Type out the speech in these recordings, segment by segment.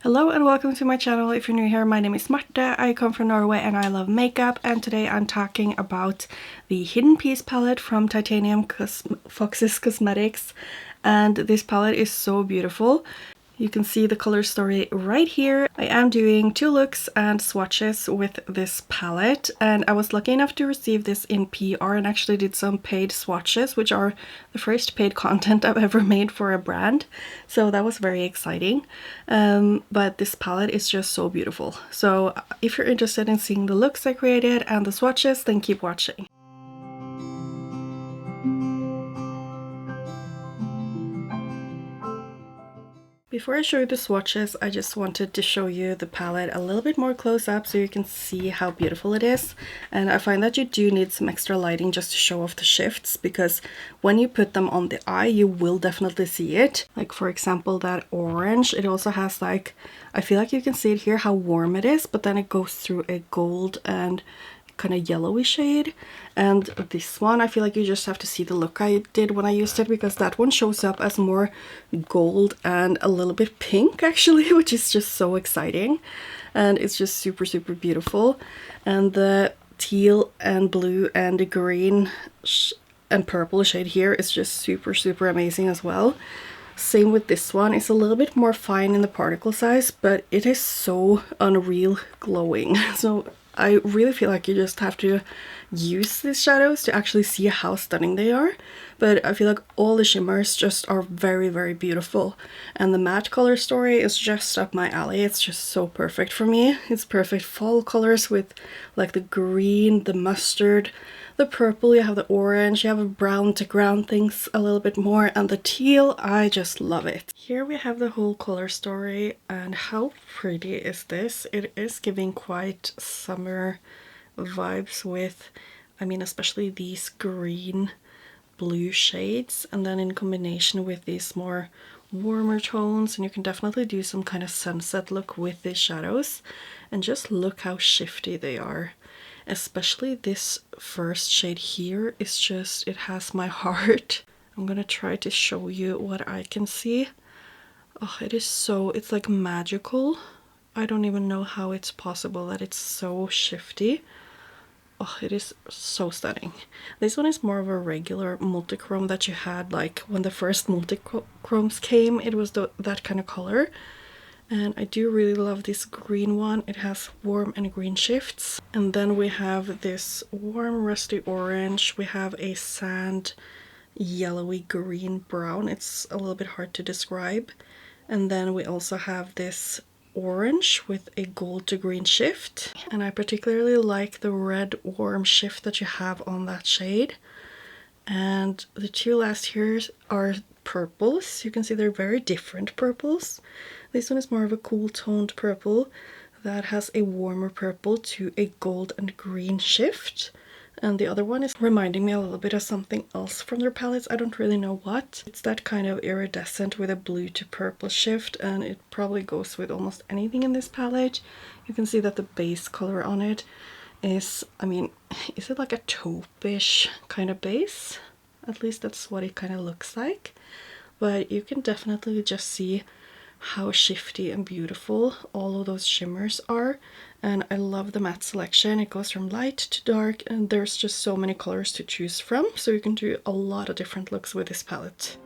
Hello and welcome to my channel. If you're new here, my name is Marte, I come from Norway and I love makeup, and today I'm talking about the Hidden Piece palette from Titanium Foxes Cosmetics, and this palette is so beautiful. You can see the color story right here. I am doing 2 looks and swatches with this palette, and I was lucky enough to receive this in PR and actually did some paid swatches, which are the first paid content I've ever made for a brand. So that was very exciting. But this palette is just so beautiful. So if you're interested in seeing the looks I created and the swatches, then keep watching. Before I show you the swatches, I just wanted to show you the palette a little bit more close up so you can see how beautiful it is. And I find that you do need some extra lighting just to show off the shifts, because when you put them on the eye, you will definitely see it. Like for example, that orange, it also has like, I feel like you can see it here how warm it is, but then it goes through a gold and kind of yellowy shade. And this one, I feel like you just have to see the look I did when I used it, because that one shows up as more gold and a little bit pink actually, which is just so exciting, and it's just super beautiful. And the teal and blue and the green and purple shade here is just super amazing as well. Same with this one. It's a little bit more fine in the particle size, but it is so unreal glowing. So I really feel like you just have to use these shadows to actually see how stunning they are. But I feel like all the shimmers just are very beautiful. And the matte color story is just up my alley. It's just so perfect for me. It's perfect fall colors with like the green, the mustard, the purple, you have the orange, you have a brown to ground things a little bit more, and the teal, I just love it. Here we have the whole color story, and how pretty is this? It is giving quite summer vibes with, I mean, especially these green blue shades, and then in combination with these more warmer tones, and you can definitely do some kind of sunset look with these shadows. And just look how shifty they are. Especially this first shade here is just, it has my heart. I'm gonna try to show you what I can see. Oh, it is so, it's like magical. I don't even know how it's possible that it's so shifty. Oh, it is so stunning. This one is more of a regular multichrome that you had like when the first multichromes came. It was that kind of color. And I do really love this green one. It has warm and green shifts. And then we have this warm rusty orange. We have a sand yellowy green brown. It's a little bit hard to describe. And then we also have this orange with a gold to green shift. And I particularly like the red warm shift that you have on that shade. And the two last here are purples. You can see they're very different purples. This one is more of a cool toned purple that has a warmer purple to a gold and green shift. And the other one is reminding me a little bit of something else from their palettes. I don't really know what. It's that kind of iridescent with a blue to purple shift, and it probably goes with almost anything in this palette. You can see that the base color on it is, I mean, is it like a taupe-ish kind of base? At least that's what it kind of looks like. But you can definitely just see how shifty and beautiful all of those shimmers are. And I love the matte selection. It goes from light to dark, and there's just so many colors to choose from, so you can do a lot of different looks with this palette.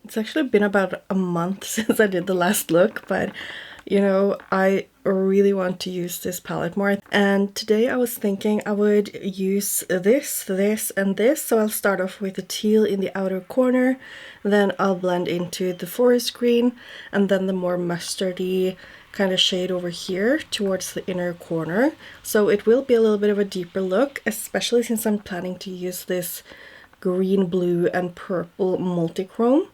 It's actually been about a month since I did the last look, but you know, I really want to use this palette more, and today I was thinking I would use this, and this. So I'll start off with the teal in the outer corner, then I'll blend into the forest green, and then the more mustardy kind of shade over here towards the inner corner. So it will be a little bit of a deeper look, especially since I'm planning to use this green, blue and purple multichrome.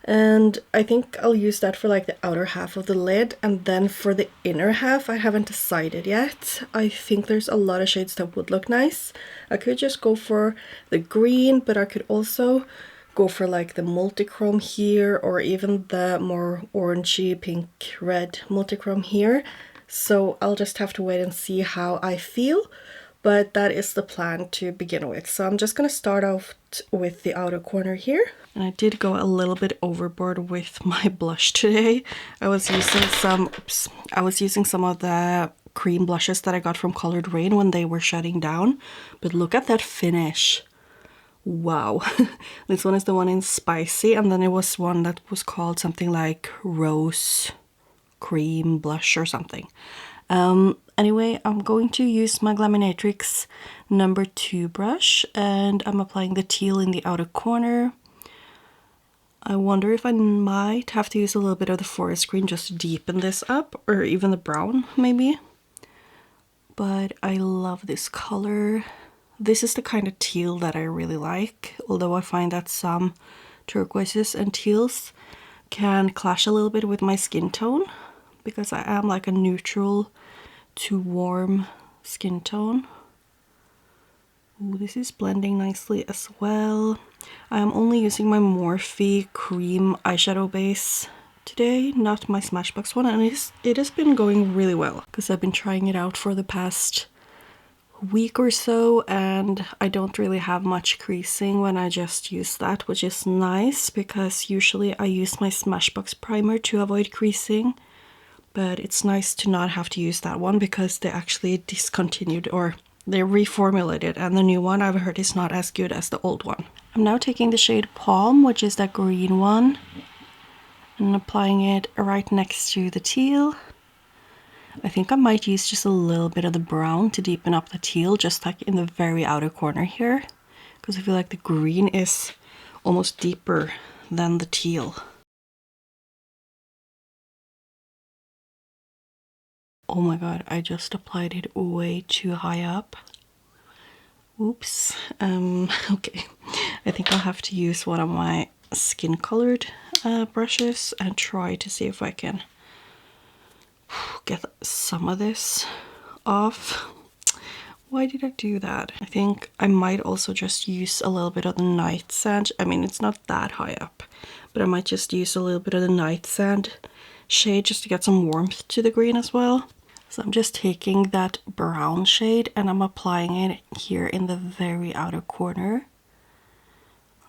And I think I'll use that for like the outer half of the lid, and then for the inner half I haven't decided yet. I think there's a lot of shades that would look nice. I could just go for the green, but I could also go for like the multichrome here, or even the more orangey pink red multichrome here. So I'll just have to wait and see how I feel, but that is the plan to begin with. So I'm just going to start off with the outer corner here. And I did go a little bit overboard with my blush today. I was using some of the cream blushes that I got from Colored Raine when they were shutting down. But look at that finish. Wow. This one is the one in Spicy, and then it was one that was called something like Rose Cream Blush or something. Anyway, I'm going to use my Glaminatrix number 2 brush, and I'm applying the teal in the outer corner. I wonder if I might have to use a little bit of the forest green just to deepen this up, or even the brown maybe. But I love this color. This is the kind of teal that I really like, although I find that some turquoises and teals can clash a little bit with my skin tone, because I am like a neutral to warm skin tone. Ooh, this is blending nicely as well. I am only using my Morphe cream eyeshadow base today, not my Smashbox one, and it has been going really well because I've been trying it out for the past week or so, and I don't really have much creasing when I just use that, which is nice because usually I use my Smashbox primer to avoid creasing. But it's nice to not have to use that one because they actually discontinued, or they reformulated, and the new one I've heard is not as good as the old one. I'm now taking the shade Palm, which is that green one, and applying it right next to the teal. I think I might use just a little bit of the brown to deepen up the teal, just like in the very outer corner here, because I feel like the green is almost deeper than the teal. Oh my god, I just applied it way too high up. Oops. Okay. I think I'll have to use one of my skin colored brushes and try to see if I can get some of this off. Why did I do that? I think I might also just use a little bit of the night sand. I mean, it's not that high up, but I might just use a little bit of the night sand shade just to get some warmth to the green as well. So I'm just taking that brown shade and I'm applying it here in the very outer corner,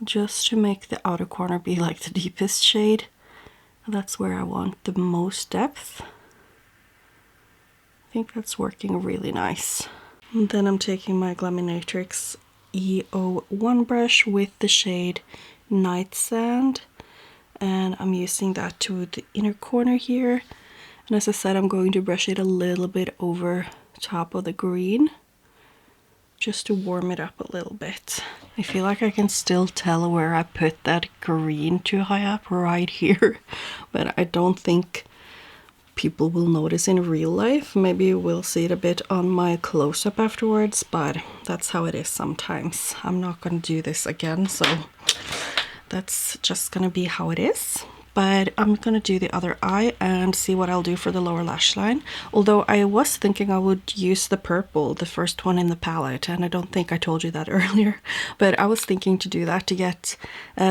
just to make the outer corner be like the deepest shade. That's where I want the most depth. I think that's working really nice. And then I'm taking my Glaminatrix EO1 brush with the shade Night Sand, and I'm using that to the inner corner here. And as I said, I'm going to brush it a little bit over top of the green, just to warm it up a little bit. I feel like I can still tell where I put that green too high up, right here, but I don't think people will notice in real life. Maybe we'll see it a bit on my close-up afterwards, but that's how it is sometimes. I'm not going to do this again, so that's just going to be how it is. But I'm gonna do the other eye and see what I'll do for the lower lash line. Although I was thinking I would use the purple, the first one in the palette, and I don't think I told you that earlier, but I was thinking to do that to get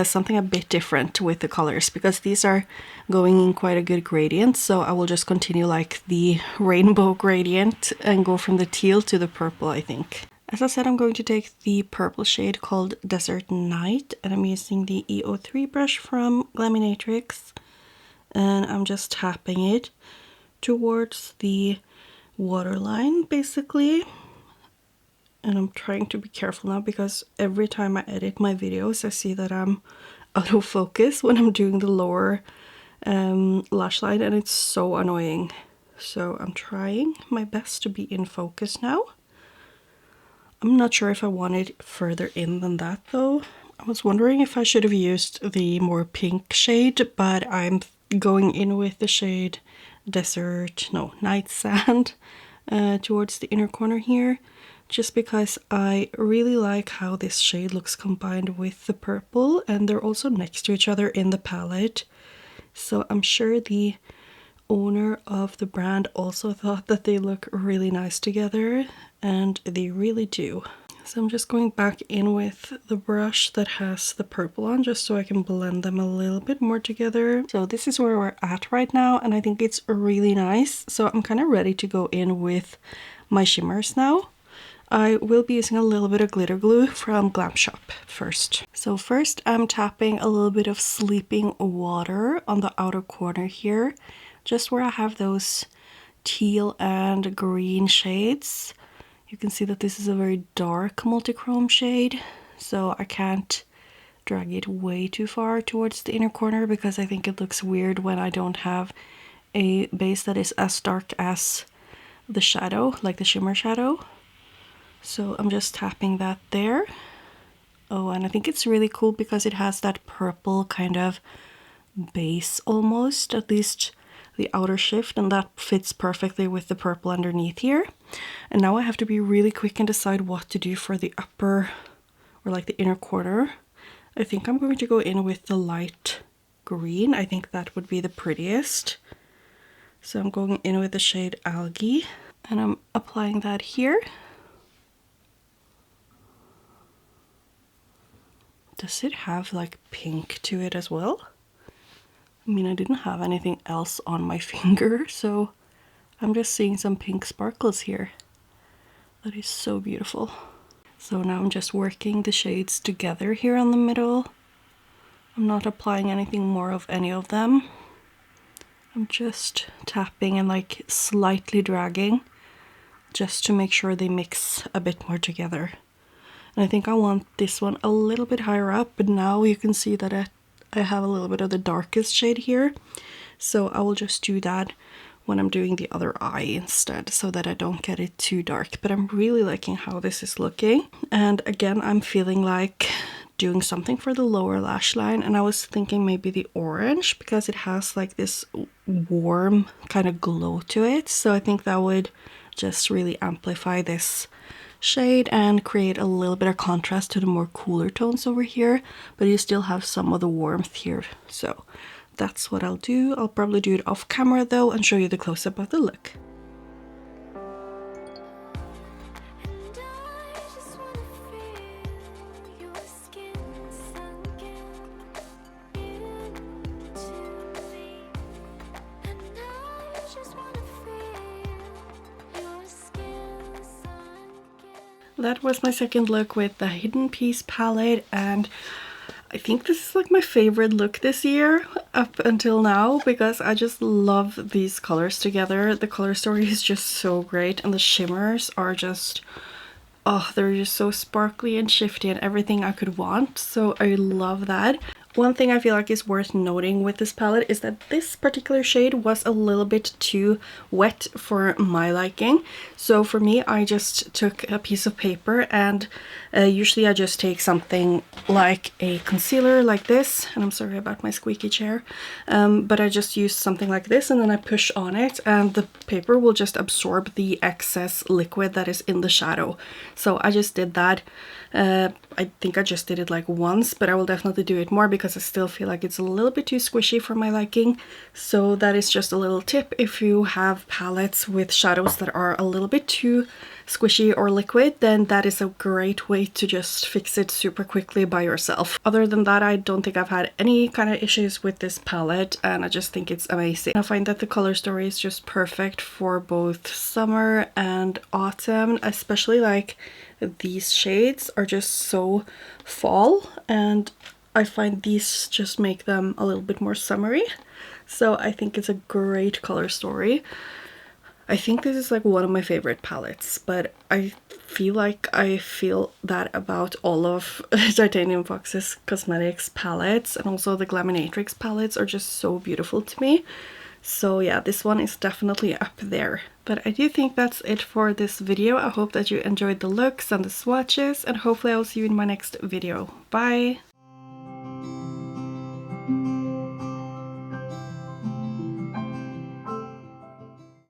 something a bit different with the colors, because these are going in quite a good gradient. So I will just continue like the rainbow gradient and go from the teal to the purple, I think. As I said, I'm going to take the purple shade called Desert Night, and I'm using the EO3 brush from Glaminatrix, and I'm just tapping it towards the waterline basically. And I'm trying to be careful now because every time I edit my videos I see that I'm out of focus when I'm doing the lower lash line, and it's so annoying. So I'm trying my best to be in focus now. I'm not sure if I want it further in than that though. I was wondering if I should have used the more pink shade, but I'm going in with the shade Night Sand towards the inner corner here, just because I really like how this shade looks combined with the purple, and they're also next to each other in the palette. So I'm sure the owner of the brand also thought that they look really nice together, and they really do. So I'm just going back in with the brush that has the purple on, just so I can blend them a little bit more together. So this is where we're at right now, and I think it's really nice. So I'm kind of ready to go in with my shimmers now. I will be using a little bit of glitter glue from Glam Shop first. So first I'm tapping a little bit of Sleeping Water on the outer corner here, just where I have those teal and green shades. You can see that this is a very dark multi-chrome shade, so I can't drag it way too far towards the inner corner because I think it looks weird when I don't have a base that is as dark as the shadow, like the shimmer shadow. So I'm just tapping that there. Oh, and I think it's really cool because it has that purple kind of base almost, at least the outer shift, and that fits perfectly with the purple underneath here. And now I have to be really quick and decide what to do for the upper, or like the inner corner. I think I'm going to go in with the light green. I think that would be the prettiest. So I'm going in with the shade Algae, and I'm applying that here. Does it have like pink to it as well? I mean, I didn't have anything else on my finger, so I'm just seeing some pink sparkles here. That is so beautiful. So now I'm just working the shades together here on the middle. I'm not applying anything more of any of them. I'm just tapping and like slightly dragging just to make sure they mix a bit more together. And I think I want this one a little bit higher up, but now you can see that I have a little bit of the darkest shade here. So I will just do that when I'm doing the other eye instead, so that I don't get it too dark. But I'm really liking how this is looking. And again, I'm feeling like doing something for the lower lash line, and I was thinking maybe the orange, because it has like this warm kind of glow to it. So I think that would just really amplify this shade and create a little bit of contrast to the more cooler tones over here, but you still have some of the warmth here. So that's what I'll do. I'll probably do it off camera though and show you the close-up of the look. That was my second look with the Hidden Piece palette, and I think this is like my favorite look this year up until now, because I just love these colors together. The color story is just so great, and the shimmers are just, oh, they're just so sparkly and shifty and everything I could want. So I love that. One thing I feel like is worth noting with this palette is that this particular shade was a little bit too wet for my liking. So for me, I just took a piece of paper, and usually I just take something like a concealer like this, and I'm sorry about my squeaky chair, but I just use something like this, and then I push on it, and the paper will just absorb the excess liquid that is in the shadow. So I just did that. I think I just did it like once, but I will definitely do it more because I still feel like it's a little bit too squishy for my liking. So that is just a little tip. If you have palettes with shadows that are a little bit too squishy or liquid, then that is a great way to just fix it super quickly by yourself. Other than that, I don't think I've had any kind of issues with this palette, and I just think it's amazing. I find that the color story is just perfect for both summer and autumn, especially like these shades are just so fall, and I find these just make them a little bit more summery. So I think it's a great color story. I think this is like one of my favorite palettes, but I feel like I feel that about all of Titanium Fox's cosmetics palettes, and also the Glaminatrix palettes are just so beautiful to me. So yeah, this one is definitely up there. But I do think that's it for this video. I hope that you enjoyed the looks and the swatches, and hopefully I'll see you in my next video. Bye!